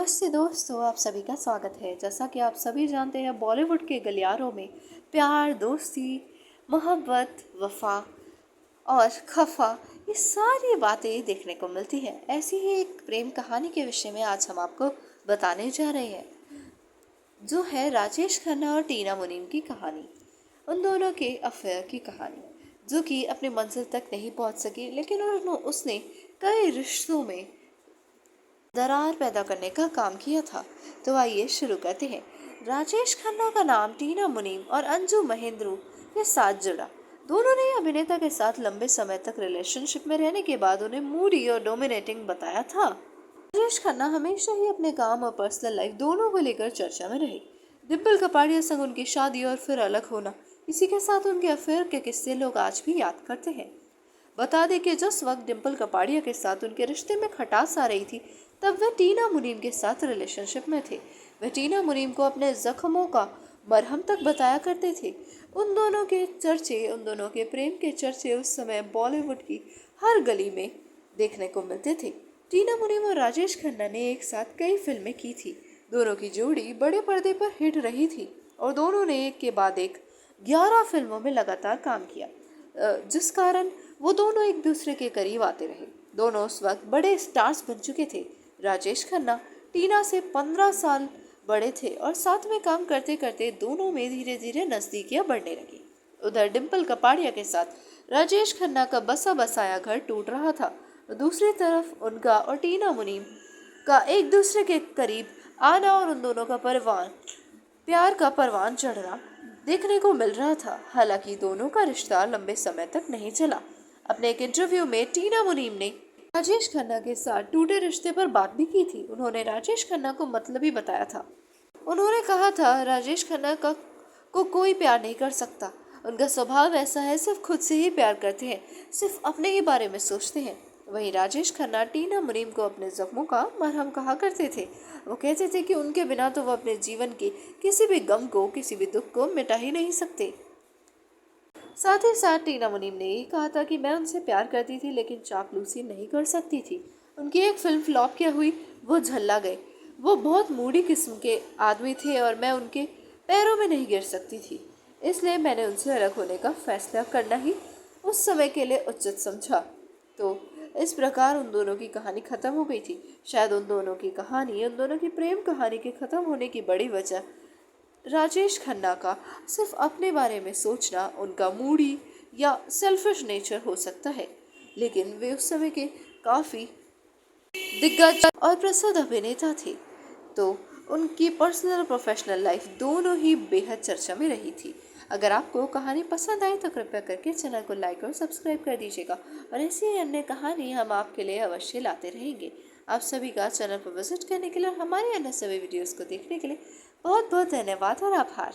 नमस्ते दोस्तों, आप सभी का स्वागत है। जैसा कि आप सभी जानते हैं, बॉलीवुड के गलियारों में प्यार, दोस्ती, मोहब्बत, वफा और खफा, ये सारी बातें देखने को मिलती हैं। ऐसी ही एक प्रेम कहानी के विषय में आज हम आपको बताने जा रहे हैं, जो है राजेश खन्ना और टीना मुनीम की कहानी। उन दोनों के अफेयर की कहानी, जो कि अपने मंजिल तक नहीं पहुंच सकी, लेकिन उसने कई रिश्तों में दरार पैदा करने का काम किया था। तो आइए शुरू करते हैं। राजेश खन्ना का नाम टीना मुनीम और अंजू महेंद्रू के साथ जुड़ा। दोनों ने अभिनेता के साथ लंबे समय तक रिलेशनशिप में रहने के बाद उन्हें मूडी और डोमिनेटिंग बताया था। राजेश खन्ना हमेशा ही अपने काम और पर्सनल लाइफ दोनों को लेकर चर्चा में रहे। डिम्पल कपाड़िया संग उनकी शादी और फिर अलग होना, इसी के साथ उनके अफेयर के किस्से लोग आज भी याद करते हैं। बता दें कि जिस वक्त डिम्पल कपाड़िया के साथ उनके रिश्ते में खटास आ रही थी, तब वह टीना मुनीम के साथ रिलेशनशिप में थे। वह टीना मुनीम को अपने जख्मों का मरहम तक बताया करते थे। उन दोनों के प्रेम के चर्चे उस समय बॉलीवुड की हर गली में देखने को मिलते थे। टीना मुनीम और राजेश खन्ना ने एक साथ कई फिल्में की थी। दोनों की जोड़ी बड़े पर्दे पर हिट रही थी और दोनों ने एक के बाद एक 11 फिल्मों में लगातार काम किया, जिस कारण वो दोनों एक दूसरे के करीब आते रहे। दोनों उस वक्त बड़े स्टार्स बन चुके थे। राजेश खन्ना टीना से 15 साल बड़े थे और साथ में काम करते करते दोनों में धीरे धीरे नजदीकियां बढ़ने लगी। उधर डिम्पल कपाड़िया के साथ राजेश खन्ना का बसा बसाया घर टूट रहा था। दूसरी तरफ उनका और टीना मुनीम का एक दूसरे के करीब आना और उन दोनों का प्यार का परवान चढ़ना देखने को मिल रहा था। हालांकि दोनों का रिश्ता लंबे समय तक नहीं चला। अपने एक इंटरव्यू में टीना मुनीम ने राजेश खन्ना के साथ टूटे रिश्ते पर बात भी की थी। उन्होंने राजेश खन्ना को मतलबी बताया था। उन्होंने कहा था, राजेश खन्ना को कोई प्यार नहीं कर सकता। उनका स्वभाव ऐसा है, सिर्फ खुद से ही प्यार करते हैं, सिर्फ अपने ही बारे में सोचते हैं। वहीं राजेश खन्ना टीना मुनीम को अपने जख्मों का मरहम कहा करते थे। वो कहते थे कि उनके बिना तो वो अपने जीवन के किसी भी गम को, किसी भी दुख को मिटा ही नहीं सकते। साथ ही साथ टीना मुनीम ने ये कहा था कि मैं उनसे प्यार करती थी, लेकिन चापलूसी नहीं कर सकती थी। उनकी एक फिल्म फ्लॉप क्या हुई, वो झल्ला गए। वो बहुत मूडी किस्म के आदमी थे और मैं उनके पैरों में नहीं गिर सकती थी, इसलिए मैंने उनसे अलग होने का फैसला करना ही उस समय के लिए उचित समझा। तो इस प्रकार उन दोनों की कहानी खत्म हो गई थी। शायद उन दोनों की प्रेम कहानी के खत्म होने की बड़ी वजह राजेश खन्ना का सिर्फ अपने बारे में सोचना, उनका मूडी या सेल्फिश नेचर हो सकता है। लेकिन वे उस समय के काफ़ी दिग्गज और प्रसिद्ध अभिनेता थे, तो उनकी पर्सनल और प्रोफेशनल लाइफ दोनों ही बेहद चर्चा में रही थी। अगर आपको कहानी पसंद आई तो कृपया करके चैनल को लाइक और सब्सक्राइब कर दीजिएगा, और ऐसी ही अन्य कहानी हम आपके लिए अवश्य लाते रहेंगे। आप सभी का चैनल पर विजिट करने के लिए और हमारे अन्य सभी वीडियोस को देखने के लिए बहुत बहुत धन्यवाद और आभार।